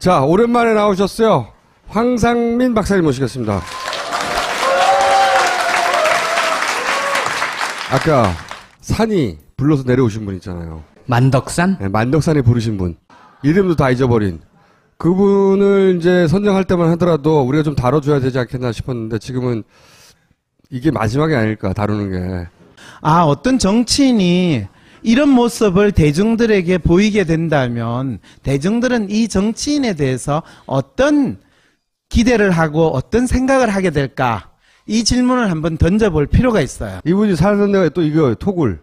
자, 오랜만에 나오셨어요. 황상민 박사님 모시겠습니다. 아까 산이 불러서 내려오신 분 있잖아요. 만덕산? 네, 만덕산이 부르신 분. 이름도 다 잊어버린. 그분을 이제 선정할 때만 하더라도 우리가 좀 다뤄줘야 되지 않겠나 싶었는데 지금은 이게 마지막이 아닐까, 다루는 게. 어떤 정치인이 이런 모습을 대중들에게 보이게 된다면 대중들은 이 정치인에 대해서 어떤 기대를 하고 어떤 생각을 하게 될까? 이 질문을 한번 던져볼 필요가 있어요. 이분이 살던 데가 또 이거 톡을.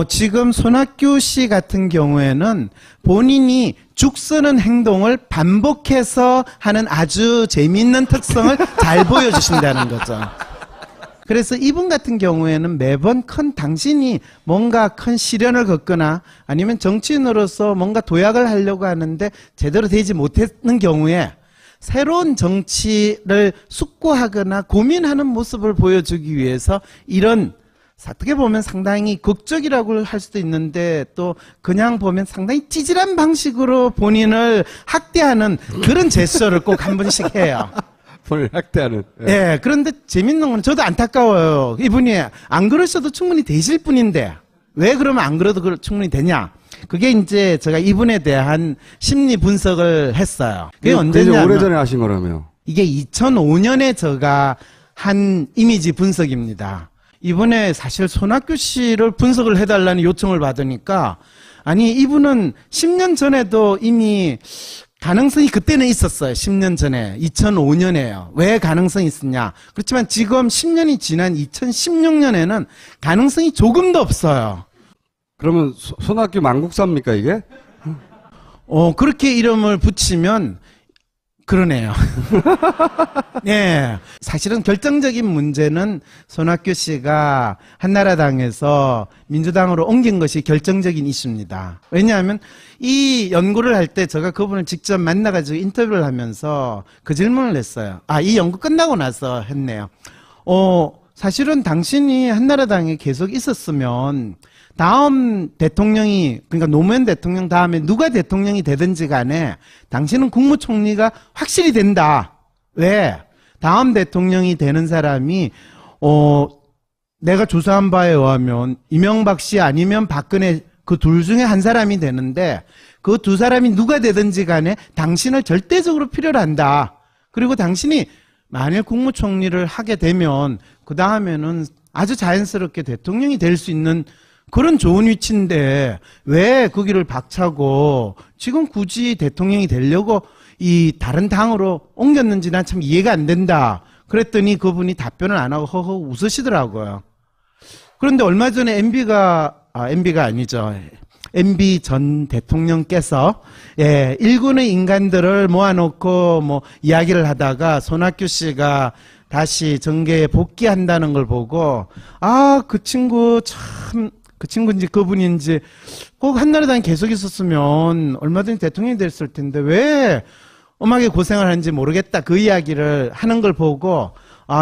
지금 손학규 씨 같은 경우에는 본인이 죽 쓰는 행동을 반복해서 하는 아주 재미있는 특성을 잘 보여주신다는 거죠. 그래서 이분 같은 경우에는 매번 당신이 뭔가 큰 시련을 겪거나 아니면 정치인으로서 뭔가 도약을 하려고 하는데 제대로 되지 못했는 경우에 새로운 정치를 숙고하거나 고민하는 모습을 보여주기 위해서 이런 어떻게 보면 상당히 극적이라고 할 수도 있는데 또 그냥 보면 상당히 찌질한 방식으로 본인을 학대하는 그런 제스처를 꼭 한 번씩 해요. 본인을 학대하는. 예, 그런데 재밌는 건 저도 안타까워요. 이분이 안 그러셔도 충분히 되실 분인데 왜 그러면 안 그래도 충분히 되냐? 그게 이제 제가 이분에 대한 심리 분석을 했어요. 그게 언제냐면 오래전에 하신 거라며. 이게 2005년에 제가 한 이미지 분석입니다. 이번에 사실 손학규 씨를 분석을 해달라는 요청을 받으니까 아니 이분은 10년 전에도 이미 가능성이 그때는 있었어요. 10년 전에 2005년에요. 왜 가능성이 있었냐? 그렇지만 지금 10년이 지난 2016년에는 가능성이 조금도 없어요. 그러면 손학규 망국사입니까 이게? 그렇게 이름을 붙이면 그러네요. 예. 사실은 결정적인 문제는 손학규 씨가 한나라당에서 민주당으로 옮긴 것이 결정적인 이슈입니다. 왜냐하면 이 연구를 할 때 제가 그분을 직접 만나가지고 인터뷰를 하면서 그 질문을 했어요. 이 연구 끝나고 나서 했네요. 사실은 당신이 한나라당에 계속 있었으면 다음 대통령이, 그러니까 노무현 대통령 다음에 누가 대통령이 되든지 간에 당신은 국무총리가 확실히 된다. 왜? 다음 대통령이 되는 사람이, 내가 조사한 바에 의하면 이명박 씨 아니면 박근혜 그 둘 중에 한 사람이 되는데 그 두 사람이 누가 되든지 간에 당신을 절대적으로 필요로 한다. 그리고 당신이 만일 국무총리를 하게 되면 그 다음에는 아주 자연스럽게 대통령이 될 수 있는 그런 좋은 위치인데 왜 그 길을 박차고 지금 굳이 대통령이 되려고 이 다른 당으로 옮겼는지 난 참 이해가 안 된다. 그랬더니 그분이 답변을 안 하고 허허 웃으시더라고요. 그런데 얼마 전에 MB가 아니죠. MB 전 대통령께서 일군의 인간들을 모아놓고 뭐 이야기를 하다가 손학규 씨가 다시 정계에 복귀한다는 걸 보고 그 친구 참 그 친구인지 그분인지 꼭 한나라당에 계속 있었으면 얼마든지 대통령이 됐을 텐데 왜 엄하게 고생을 하는지 모르겠다. 그 이야기를 하는 걸 보고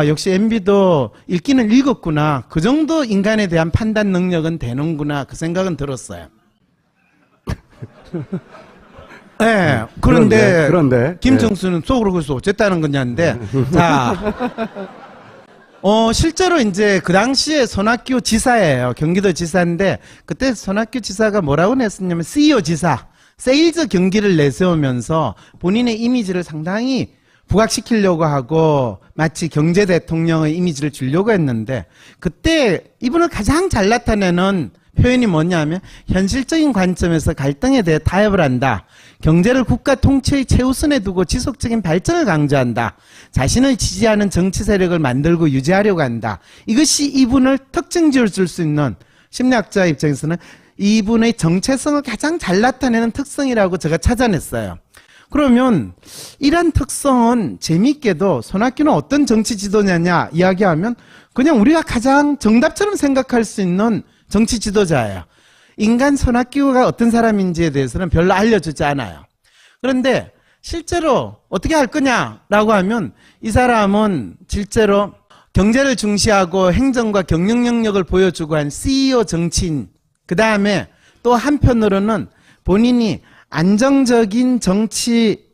역시 MB도 읽기는 읽었구나. 그 정도 인간에 대한 판단 능력은 되는구나. 그 생각은 들었어요. 네, 그런데 김정수는 속으로 그래서 어쨌다는 거냐는데 자 실제로 이제 그 당시에 손학규 지사예요. 경기도 지사인데 그때 손학규 지사가 뭐라고 했었냐면 CEO 지사, 세일즈 경기를 내세우면서 본인의 이미지를 상당히 부각시키려고 하고 마치 경제 대통령의 이미지를 주려고 했는데 그때 이분을 가장 잘 나타내는 표현이 뭐냐면 현실적인 관점에서 갈등에 대해 타협을 한다. 경제를 국가 통치의 최우선에 두고 지속적인 발전을 강조한다. 자신을 지지하는 정치 세력을 만들고 유지하려고 한다. 이것이 이분을 특징 지을 수 있는 심리학자 입장에서는 이분의 정체성을 가장 잘 나타내는 특성이라고 제가 찾아냈어요. 그러면 이런 특성은 재미있게도 손학규는 어떤 정치 지도자냐 이야기하면 그냥 우리가 가장 정답처럼 생각할 수 있는 정치 지도자예요. 인간 손학규가 어떤 사람인지에 대해서는 별로 알려주지 않아요. 그런데 실제로 어떻게 할 거냐라고 하면 이 사람은 실제로 경제를 중시하고 행정과 경영 능력을 보여주고 한 CEO 정치인, 그 다음에 또 한편으로는 본인이 안정적인 정치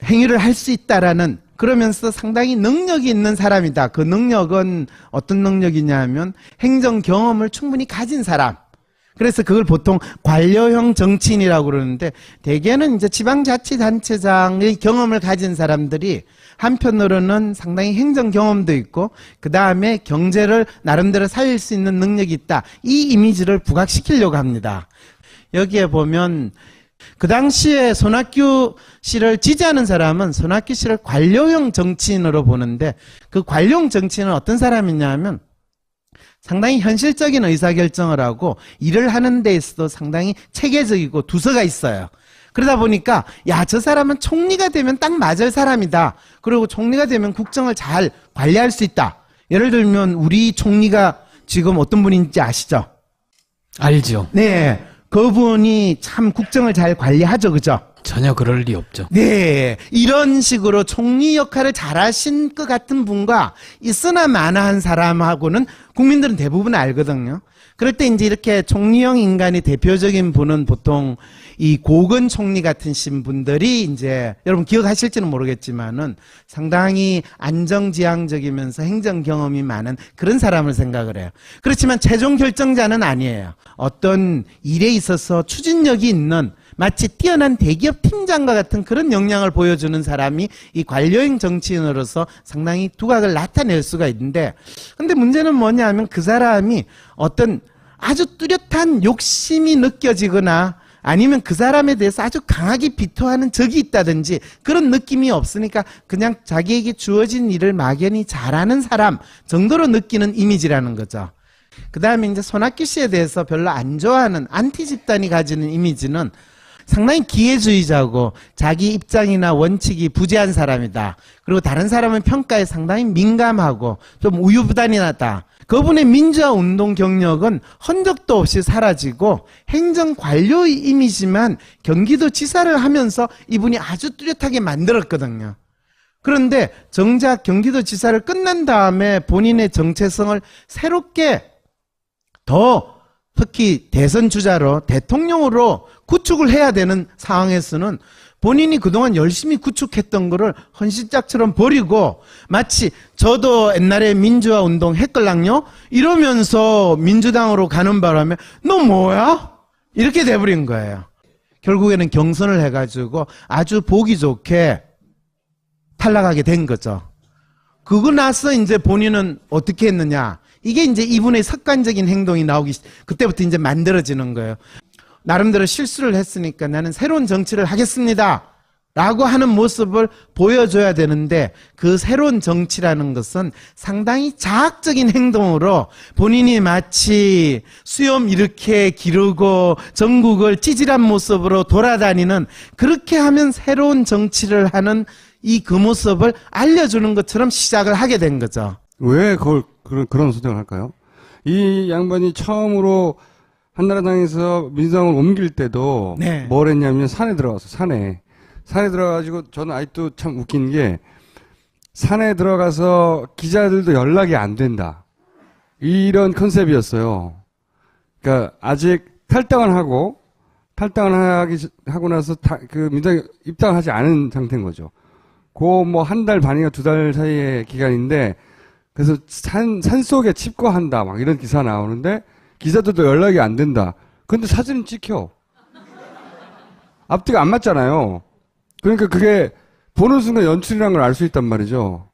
행위를 할 수 있다라는, 그러면서 상당히 능력이 있는 사람이다. 그 능력은 어떤 능력이냐면 행정 경험을 충분히 가진 사람. 그래서 그걸 보통 관료형 정치인이라고 그러는데, 대개는 이제 지방자치단체장의 경험을 가진 사람들이 한편으로는 상당히 행정 경험도 있고, 그 다음에 경제를 나름대로 살릴 수 있는 능력이 있다. 이 이미지를 부각시키려고 합니다. 여기에 보면 그 당시에 손학규 씨를 지지하는 사람은 손학규 씨를 관료형 정치인으로 보는데, 그 관료형 정치인은 어떤 사람이냐면 상당히 현실적인 의사결정을 하고 일을 하는 데 있어도 상당히 체계적이고 두서가 있어요. 그러다 보니까 야, 저 사람은 총리가 되면 딱 맞을 사람이다. 그리고 총리가 되면 국정을 잘 관리할 수 있다. 예를 들면 우리 총리가 지금 어떤 분인지 아시죠? 알죠. 네, 그분이 참 국정을 잘 관리하죠, 그죠? 전혀 그럴 리 없죠. 네, 이런 식으로 총리 역할을 잘하신 것 같은 분과 있으나 마나한 사람하고는 국민들은 대부분 알거든요. 그럴 때 이제 이렇게 총리형 인간의 대표적인 분은 보통 이 고건 총리 같은 신분들이 이제 여러분 기억하실지는 모르겠지만은 상당히 안정지향적이면서 행정 경험이 많은 그런 사람을 생각을 해요. 그렇지만 최종 결정자는 아니에요. 어떤 일에 있어서 추진력이 있는 마치 뛰어난 대기업 팀장과 같은 그런 역량을 보여주는 사람이 이 관료형 정치인으로서 상당히 두각을 나타낼 수가 있는데, 근데 문제는 뭐냐면 그 사람이 어떤 아주 뚜렷한 욕심이 느껴지거나 아니면 그 사람에 대해서 아주 강하게 비토하는 적이 있다든지 그런 느낌이 없으니까 그냥 자기에게 주어진 일을 막연히 잘하는 사람 정도로 느끼는 이미지라는 거죠. 그 다음에 이제 손학규 씨에 대해서 별로 안 좋아하는 안티 집단이 가지는 이미지는 상당히 기회주의자고 자기 입장이나 원칙이 부재한 사람이다. 그리고 다른 사람의 평가에 상당히 민감하고 좀 우유부단하다. 그분의 민주화 운동 경력은 흔적도 없이 사라지고 행정관료의 이미지만 경기도 지사를 하면서 이분이 아주 뚜렷하게 만들었거든요. 그런데 정작 경기도 지사를 끝난 다음에 본인의 정체성을 새롭게 더 특히 대선 주자로 대통령으로 구축을 해야 되는 상황에서는 본인이 그동안 열심히 구축했던 거를 헌신짝처럼 버리고 마치 저도 옛날에 민주화 운동 했걸랑요 이러면서 민주당으로 가는 바람에 너 뭐야? 이렇게 돼버린 거예요. 결국에는 경선을 해가지고 아주 보기 좋게 탈락하게 된 거죠. 그거 나서 이제 본인은 어떻게 했느냐? 이게 이제 이분의 습관적인 행동이 나오기, 그때부터 이제 만들어지는 거예요. 나름대로 실수를 했으니까 나는 새로운 정치를 하겠습니다. 라고 하는 모습을 보여줘야 되는데, 그 새로운 정치라는 것은 상당히 자학적인 행동으로 본인이 마치 수염 이렇게 기르고 전국을 찌질한 모습으로 돌아다니는, 그렇게 하면 새로운 정치를 하는 이 그 모습을 알려주는 것처럼 시작을 하게 된 거죠. 왜 그런 선택을 할까요? 이 양반이 처음으로 한나라당에서 민주당을 옮길 때도 네. 뭘 했냐면 산에 들어갔어. 산에 들어가가지고 저는 아직도 참 웃긴 게 산에 들어가서 기자들도 연락이 안 된다. 이런 컨셉이었어요. 그러니까 아직 탈당을 하고 나서 그 민주당에 입당을 하지 않은 상태인 거죠. 그 뭐 한 달 반인가 두 달 사이의 기간인데, 그래서 산속에 칩거한다 막 이런 기사 나오는데 기자들도 연락이 안 된다. 근데 사진은 찍혀. 앞뒤가 안 맞잖아요. 그러니까 그게 보는 순간 연출이라는 걸 알 수 있단 말이죠.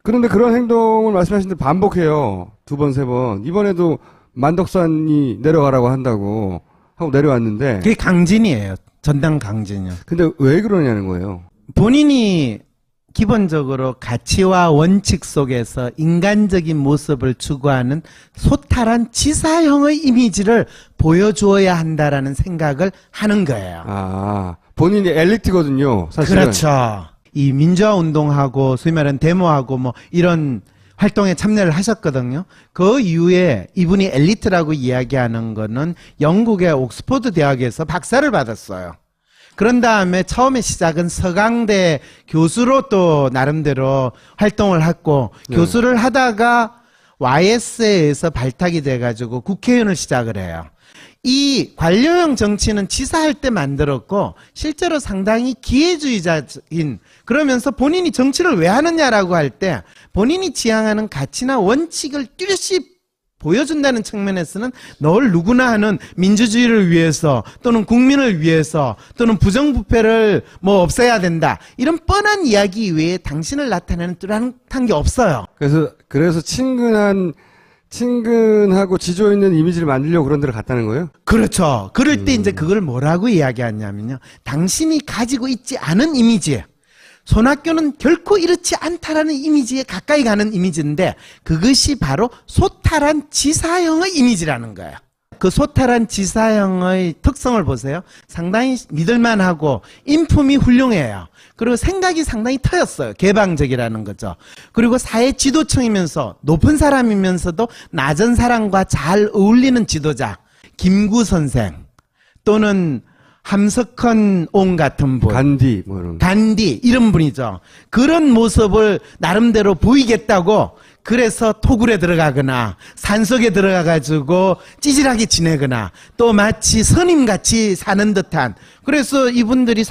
그런데 그런 행동을 말씀하신 대로 반복해요. 두 번, 세 번. 이번에도 만덕산이 내려가라고 한다고 하고 내려왔는데. 그게 강진이에요. 전당 강진이요. 근데 왜 그러냐는 거예요. 본인이 기본적으로 가치와 원칙 속에서 인간적인 모습을 추구하는 소탈한 지사형의 이미지를 보여주어야 한다라는 생각을 하는 거예요. 아, 본인이 엘리트거든요, 사실은. 그렇죠. 이 민주화 운동하고 소위 말하는 데모하고 뭐 이런 활동에 참여를 하셨거든요. 그 이후에 이분이 엘리트라고 이야기하는 거는 영국의 옥스퍼드 대학에서 박사를 받았어요. 그런 다음에 처음에 시작은 서강대 교수로 또 나름대로 활동을 했고, 네. 교수를 하다가 YS에서 발탁이 돼가지고 국회의원을 시작을 해요. 이 관료형 정치는 지사할 때 만들었고 실제로 상당히 기회주의자인 그러면서 본인이 정치를 왜 하느냐라고 할 때 본인이 지향하는 가치나 원칙을 뚜렷이 보여준다는 측면에서는 늘 누구나 하는 민주주의를 위해서 또는 국민을 위해서 또는 부정부패를 뭐 없애야 된다 이런 뻔한 이야기 이외에 당신을 나타내는 뚜렷한 게 없어요. 그래서 친근하고 지조 있는 이미지를 만들려고 그런 데를 갔다는 거예요? 그렇죠. 그럴 때 이제 그걸 뭐라고 이야기하냐면요. 당신이 가지고 있지 않은 이미지. 손학규는 결코 이렇지 않다라는 이미지에 가까이 가는 이미지인데 그것이 바로 소탈한 지사형의 이미지라는 거예요. 그 소탈한 지사형의 특성을 보세요. 상당히 믿을만하고 인품이 훌륭해요. 그리고 생각이 상당히 터였어요. 개방적이라는 거죠. 그리고 사회 지도층이면서 높은 사람이면서도 낮은 사람과 잘 어울리는 지도자. 김구 선생 또는 함석헌 옹 같은 분. 간디 뭐 이런 거. 간디 이런 분이죠. 그런 모습을 나름대로 보이겠다고 그래서 토굴에 들어가거나 산속에 들어가가지고 찌질하게 지내거나 또 마치 선임같이 사는 듯한 그래서 이분들이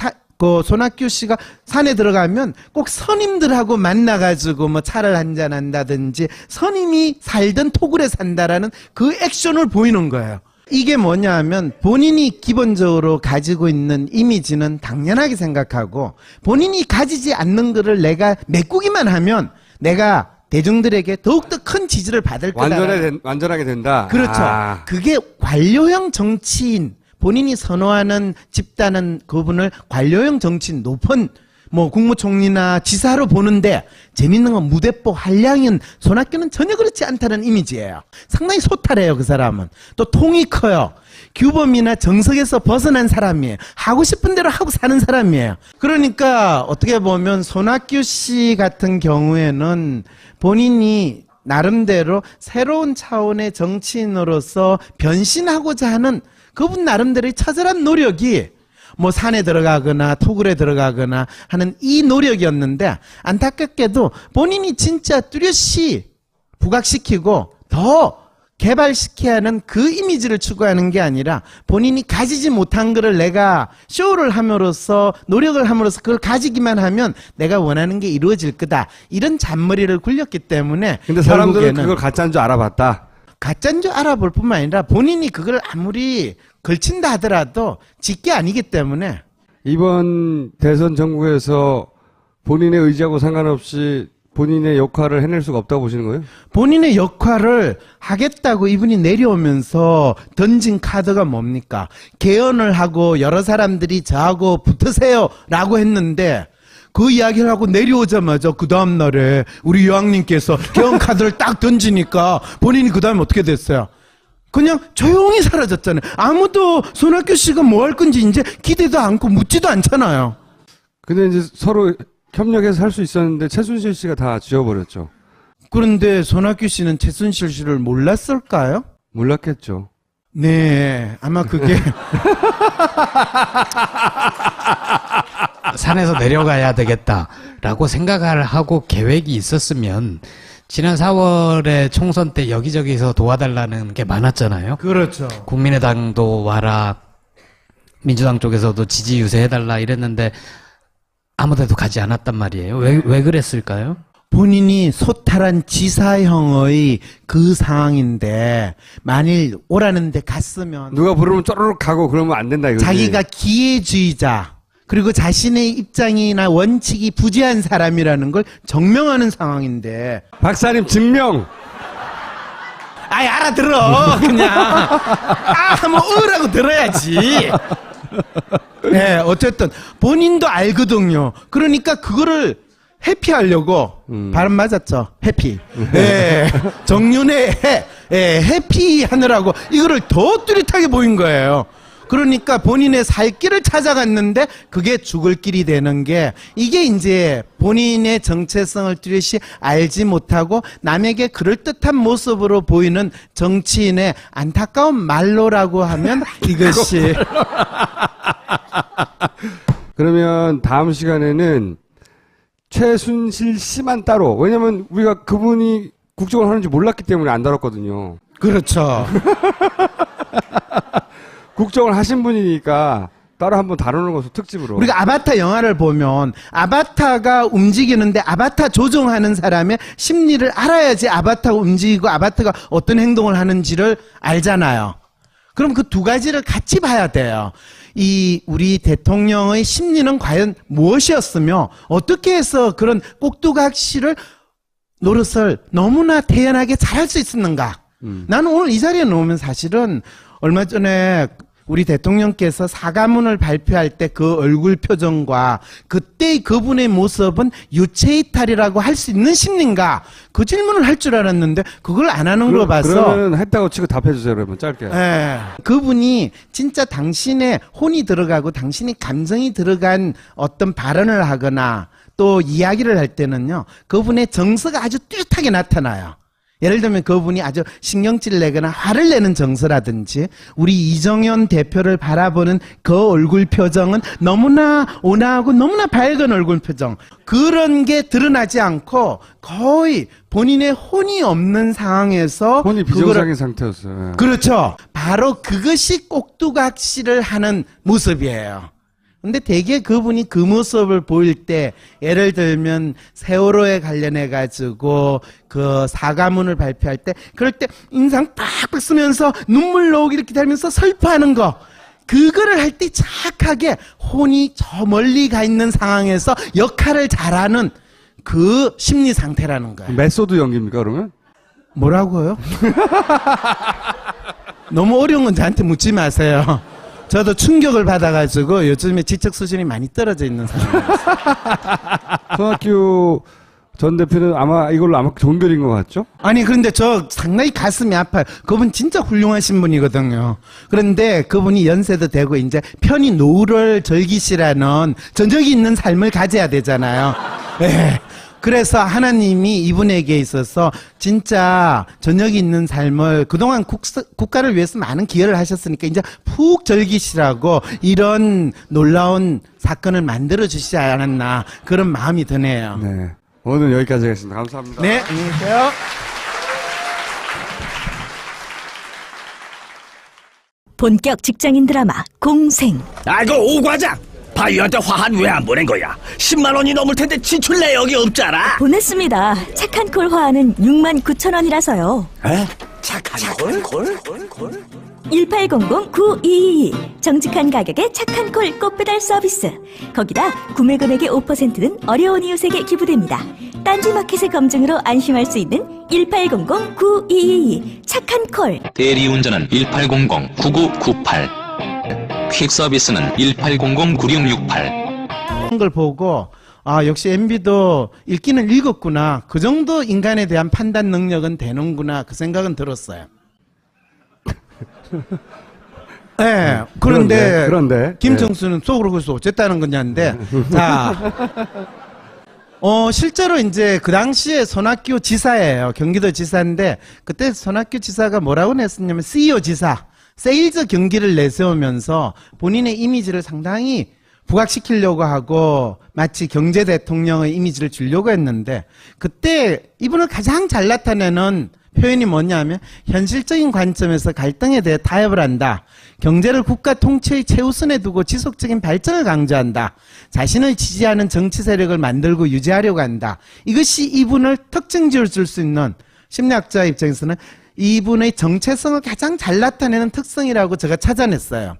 손학규 씨가 산에 들어가면 꼭 선임들하고 만나가지고 뭐 차를 한잔한다든지 선임이 살던 토굴에 산다라는 그 액션을 보이는 거예요. 이게 뭐냐 하면 본인이 기본적으로 가지고 있는 이미지는 당연하게 생각하고 본인이 가지지 않는 것을 내가 메꾸기만 하면 내가 대중들에게 더욱더 큰 지지를 받을 거다. 완전하게 된다. 그렇죠. 그게 관료형 정치인 본인이 선호하는 집단은 그분을 관료형 정치인 높은 뭐 국무총리나 지사로 보는데 재밌는 건 무대뽀 한량인 손학규는 전혀 그렇지 않다는 이미지예요. 상당히 소탈해요. 그 사람은. 또 통이 커요. 규범이나 정석에서 벗어난 사람이에요. 하고 싶은 대로 하고 사는 사람이에요. 그러니까 어떻게 보면 손학규 씨 같은 경우에는 본인이 나름대로 새로운 차원의 정치인으로서 변신하고자 하는 그분 나름대로의 처절한 노력이 뭐 산에 들어가거나 토굴에 들어가거나 하는 이 노력이었는데 안타깝게도 본인이 진짜 뚜렷이 부각시키고 더 개발시켜야 하는 그 이미지를 추구하는 게 아니라 본인이 가지지 못한 거를 내가 쇼를 함으로써 노력을 함으로써 그걸 가지기만 하면 내가 원하는 게 이루어질 거다. 이런 잔머리를 굴렸기 때문에 근데 사람들은 그걸 가짜인 줄 알아봤다. 가짜인 줄 알아볼 뿐만 아니라 본인이 그걸 아무리 걸친다 하더라도 직계 아니기 때문에 이번 대선 전국에서 본인의 의지하고 상관없이 본인의 역할을 해낼 수가 없다고 보시는 거예요? 본인의 역할을 하겠다고 이분이 내려오면서 던진 카드가 뭡니까? 개헌을 하고 여러 사람들이 저하고 붙으세요 라고 했는데 그 이야기를 하고 내려오자마자 그 다음날에 우리 여왕님께서 개헌 카드를 딱 던지니까 본인이 그 다음에 어떻게 됐어요? 그냥 조용히 사라졌잖아요. 아무도 손학규 씨가 뭐 할 건지 이제 기대도 않고 묻지도 않잖아요. 근데 이제 서로 협력해서 할 수 있었는데 최순실 씨가 다 지워버렸죠. 그런데 손학규 씨는 최순실 씨를 몰랐을까요? 몰랐겠죠. 네, 아마 그게 산에서 내려가야 되겠다라고 생각을 하고 계획이 있었으면 지난 4월에 총선 때 여기저기서 도와달라는 게 많았잖아요. 그렇죠. 국민의당도 와라, 민주당 쪽에서도 지지 유세해달라 이랬는데 아무데도 가지 않았단 말이에요. 왜 그랬을까요? 본인이 소탈한 지사형의 그 상황인데 만일 오라는 데 갔으면 누가 부르면 쪼르륵 가고 그러면 안 된다 이거지. 자기가 기회주의자 그리고 자신의 입장이나 원칙이 부재한 사람이라는 걸 증명하는 상황인데 박사님 증명. 아이 알아들어 그냥 뭐 으라고 들어야지. 네, 어쨌든 본인도 알거든요. 그러니까 그거를 해피하려고 발음 맞았죠. 해피. 네, 정윤의 해피 하느라고 이거를 더 뚜렷하게 보인 거예요. 그러니까 본인의 살 길을 찾아갔는데 그게 죽을 길이 되는 게 이게 이제 본인의 정체성을 뚜렷이 알지 못하고 남에게 그럴듯한 모습으로 보이는 정치인의 안타까운 말로라고 하면 이것이 그러면 다음 시간에는 최순실 씨만 따로, 왜냐면 우리가 그분이 국정을 하는지 몰랐기 때문에 안 다뤘거든요. 그렇죠. 국정을 하신 분이니까 따로 한번 다루는 것을 특집으로. 우리가 아바타 영화를 보면 아바타가 움직이는데 아바타 조종하는 사람의 심리를 알아야지 아바타가 움직이고 아바타가 어떤 행동을 하는지를 알잖아요. 그럼 그 두 가지를 같이 봐야 돼요. 이 우리 대통령의 심리는 과연 무엇이었으며 어떻게 해서 그런 꼭두각시를 노릇을 너무나 태연하게 잘할 수 있었는가. 나는 오늘 이 자리에 놓으면 사실은 얼마 전에 우리 대통령께서 사과문을 발표할 때 그 얼굴 표정과 그때 그분의 모습은 유체이탈이라고 할 수 있는 심리인가? 그 질문을 할 줄 알았는데 그걸 안 하는 거 봐서. 그러면 했다고 치고 답해주세요. 그러면 짧게. 예. 그분이 진짜 당신의 혼이 들어가고 당신의 감정이 들어간 어떤 발언을 하거나 또 이야기를 할 때는요, 그분의 정서가 아주 뚜렷하게 나타나요. 예를 들면 그분이 아주 신경질 내거나 화를 내는 정서라든지 우리 이정현 대표를 바라보는 그 얼굴 표정은 너무나 온화하고 너무나 밝은 얼굴 표정, 그런 게 드러나지 않고 거의 본인의 혼이 없는 상황에서 혼이 비정상인 상태였어요. 예. 그렇죠. 바로 그것이 꼭두각시를 하는 모습이에요. 근데 대개 그분이 그 모습을 보일 때, 예를 들면 세월호에 관련해 가지고 그 사과문을 발표할 때, 그럴 때 인상 팍팍 쓰면서 눈물 나오게 이렇게 달면서 설파하는 거, 그거를 할 때 착하게 혼이 저 멀리 가 있는 상황에서 역할을 잘하는 그 심리 상태라는 거예요. 메소드 연기입니까 그러면? 뭐라고요? 너무 어려운 건 저한테 묻지 마세요. 저도 충격을 받아가지고 요즘에 지적 수준이 많이 떨어져 있는 상황이에요. 손학규 전 대표는 아마 이걸로 아마 종결인 것 같죠? 아니 그런데 저 상당히 가슴이 아파요. 그분 진짜 훌륭하신 분이거든요. 그런데 그분이 연세도 되고 이제 편히 노후를 즐기시라는 전적이 있는 삶을 가져야 되잖아요. 네. 그래서 하나님이 이분에게 있어서 진짜 저녁이 있는 삶을 그동안 국가를 위해서 많은 기여를 하셨으니까 이제 푹 즐기시라고 이런 놀라운 사건을 만들어 주시지 않았나, 그런 마음이 드네요. 네. 오늘 여기까지 하겠습니다. 감사합니다. 네, 안녕히 계세요. 본격 직장인 드라마 공생. 아이고 오 과장, 바이오한테 화한 왜 안 보낸 거야? 10만 원이 넘을 텐데 지출 내역이 없잖아. 보냈습니다. 착한 콜 화하는 69,000원이라서요. 에? 착한 콜? 1800-9222 정직한 가격에 착한 콜 꽃배달 서비스. 거기다 구매 금액의 5%는 어려운 이웃에게 기부됩니다. 딴지마켓의 검증으로 안심할 수 있는 1800-9222 착한 콜. 대리운전은 1800-9998, 퀵 서비스는 1800-9668. 그런 걸 보고 아 역시 MB도 읽기는 읽었구나, 그 정도 인간에 대한 판단 능력은 되는구나, 그 생각은 들었어요. 네, 그런데 김정수는 속으로 그래서 어쨌다는 거냐인데 자, 실제로 이제 그 당시에 손학규 지사예요. 경기도 지사인데 그때 손학규 지사가 뭐라고 냈었냐면 CEO 지사, 세일즈 경기를 내세우면서 본인의 이미지를 상당히 부각시키려고 하고 마치 경제 대통령의 이미지를 주려고 했는데, 그때 이분을 가장 잘 나타내는 표현이 뭐냐면 현실적인 관점에서 갈등에 대해 타협을 한다. 경제를 국가 통치의 최우선에 두고 지속적인 발전을 강조한다. 자신을 지지하는 정치 세력을 만들고 유지하려고 한다. 이것이 이분을 특징 지을 수 있는, 심리학자 입장에서는 이분의 정체성을 가장 잘 나타내는 특성이라고 제가 찾아냈어요.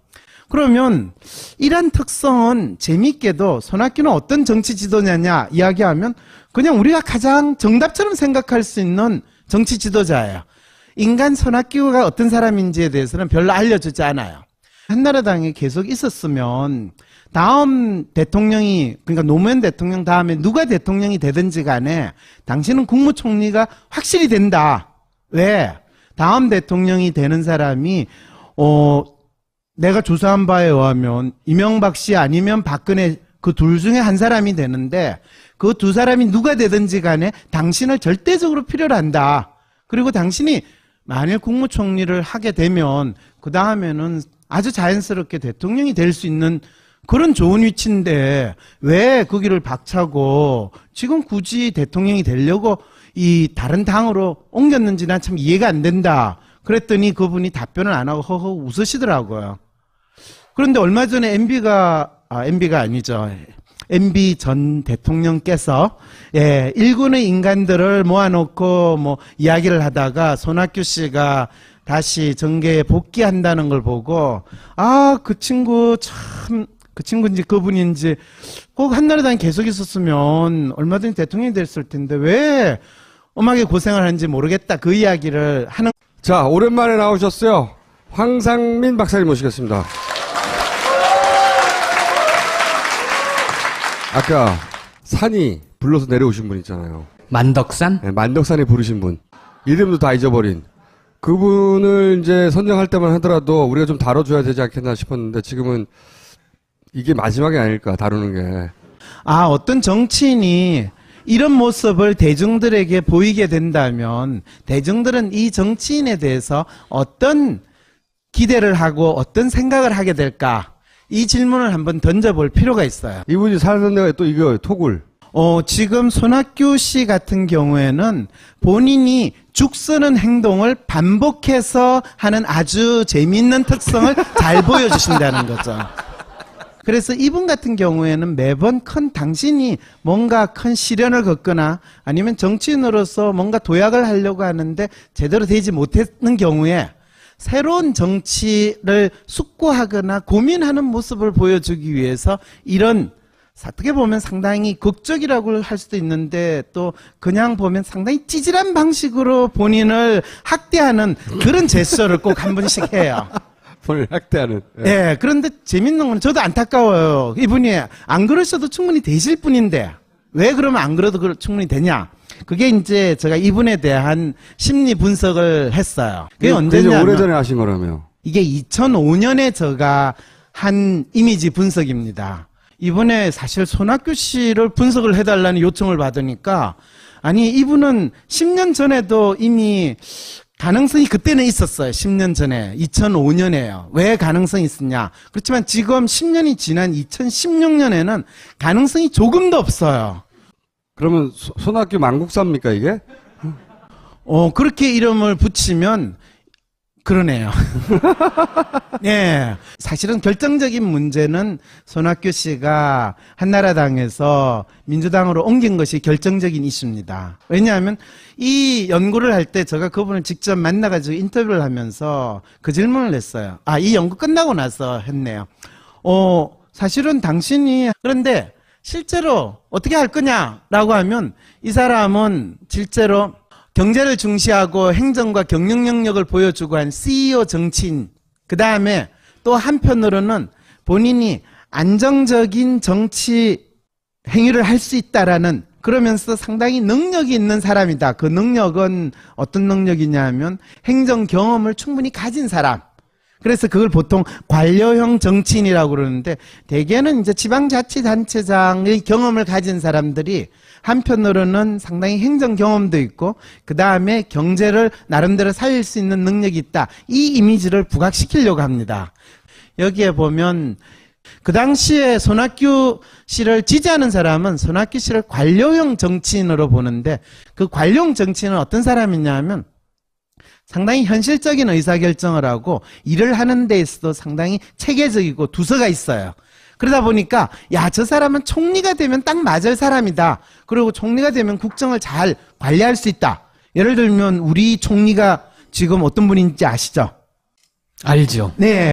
그러면 이런 특성은 재미있게도 손학규는 어떤 정치 지도자냐 이야기하면 그냥 우리가 가장 정답처럼 생각할 수 있는 정치 지도자예요. 인간 손학규가 어떤 사람인지에 대해서는 별로 알려주지 않아요. 한나라당에 계속 있었으면 다음 대통령이, 그러니까 노무현 대통령 다음에 누가 대통령이 되든지 간에 당신은 국무총리가 확실히 된다. 왜? 다음 대통령이 되는 사람이 내가 조사한 바에 의하면 이명박 씨 아니면 박근혜 그 둘 중에 한 사람이 되는데, 그 두 사람이 누가 되든지 간에 당신을 절대적으로 필요로 한다. 그리고 당신이 만일 국무총리를 하게 되면 그 다음에는 아주 자연스럽게 대통령이 될 수 있는 그런 좋은 위치인데 왜 그 길을 박차고 지금 굳이 대통령이 되려고 이 다른 당으로 옮겼는지 난 참 이해가 안 된다. 그랬더니 그분이 답변을 안 하고 허허 웃으시더라고요. 그런데 얼마 전에 MB가 아니죠. MB 전 대통령께서 일군의 인간들을 모아놓고 뭐 이야기를 하다가 손학규 씨가 다시 정계에 복귀한다는 걸 보고 그 친구 참 그 친구인지 그분인지 꼭 한나라당에 계속 있었으면 얼마든지 대통령이 됐을 텐데 왜 엄하게 고생을 하는지 모르겠다 그 이야기를 하는. 자, 오랜만에 나오셨어요. 황상민 박사님 모시겠습니다. 아까 산이 불러서 내려오신 분 있잖아요. 만덕산? 네, 만덕산이 부르신 분. 이름도 다 잊어버린. 그분을 이제 선정할 때만 하더라도 우리가 좀 다뤄줘야 되지 않겠나 싶었는데 지금은 이게 마지막이 아닐까, 다루는 게. 어떤 정치인이 이런 모습을 대중들에게 보이게 된다면 대중들은 이 정치인에 대해서 어떤 기대를 하고 어떤 생각을 하게 될까? 이 질문을 한번 던져볼 필요가 있어요. 이분이 살던 데가 또 이거, 토굴. 지금 손학규 씨 같은 경우에는 본인이 죽 쓰는 행동을 반복해서 하는 아주 재미있는 특성을 잘 보여주신다는 거죠. 그래서 이분 같은 경우에는 매번 당신이 뭔가 큰 시련을 겪거나 아니면 정치인으로서 뭔가 도약을 하려고 하는데 제대로 되지 못했는 경우에 새로운 정치를 숙고하거나 고민하는 모습을 보여주기 위해서 이런 어떻게 보면 상당히 극적이라고 할 수도 있는데 또 그냥 보면 상당히 찌질한 방식으로 본인을 학대하는 그런 제스처를 꼭 한 번씩 해요. 본인을 학대하는. 예, 그런데 재밌는 건 저도 안타까워요. 이분이 안 그러셔도 충분히 되실 분인데 왜 그러면 안 그래도 충분히 되냐? 그게 이제 제가 이분에 대한 심리 분석을 했어요. 그게 언제냐면 오래전에 하신 거라며. 이게 2005년에 제가 한 이미지 분석입니다. 이번에 사실 손학규 씨를 분석을 해달라는 요청을 받으니까 아니 이분은 10년 전에도 이미 가능성이 그때는 있었어요. 10년 전에 2005년에요. 왜 가능성이 있었냐? 그렇지만 지금 10년이 지난 2016년에는 가능성이 조금도 없어요. 그러면 손학규 망국사입니까 이게? 그렇게 이름을 붙이면 그러네요. 네. 사실은 결정적인 문제는 손학규 씨가 한나라당에서 민주당으로 옮긴 것이 결정적인 이슈입니다. 왜냐하면 이 연구를 할 때 제가 그분을 직접 만나가지고 인터뷰를 하면서 그 질문을 했어요. 이 연구 끝나고 나서 했네요. 사실은 당신이 그런데 실제로 어떻게 할 거냐라고 하면 이 사람은 실제로 경제를 중시하고 행정과 경영 능력을 보여주고 한 CEO 정치인, 그 다음에 또 한편으로는 본인이 안정적인 정치 행위를 할 수 있다라는, 그러면서 상당히 능력이 있는 사람이다. 그 능력은 어떤 능력이냐 하면 행정 경험을 충분히 가진 사람. 그래서 그걸 보통 관료형 정치인이라고 그러는데 대개는 이제 지방자치단체장의 경험을 가진 사람들이 한편으로는 상당히 행정 경험도 있고 그 다음에 경제를 나름대로 살릴 수 있는 능력이 있다. 이 이미지를 부각시키려고 합니다. 여기에 보면 그 당시에 손학규 씨를 지지하는 사람은 손학규 씨를 관료형 정치인으로 보는데 그 관료형 정치인은 어떤 사람이냐 하면 상당히 현실적인 의사결정을 하고 일을 하는 데 있어도 상당히 체계적이고 두서가 있어요. 그러다 보니까 저 사람은 총리가 되면 딱 맞을 사람이다. 그리고 총리가 되면 국정을 잘 관리할 수 있다. 예를 들면 우리 총리가 지금 어떤 분인지 아시죠? 알죠. 네.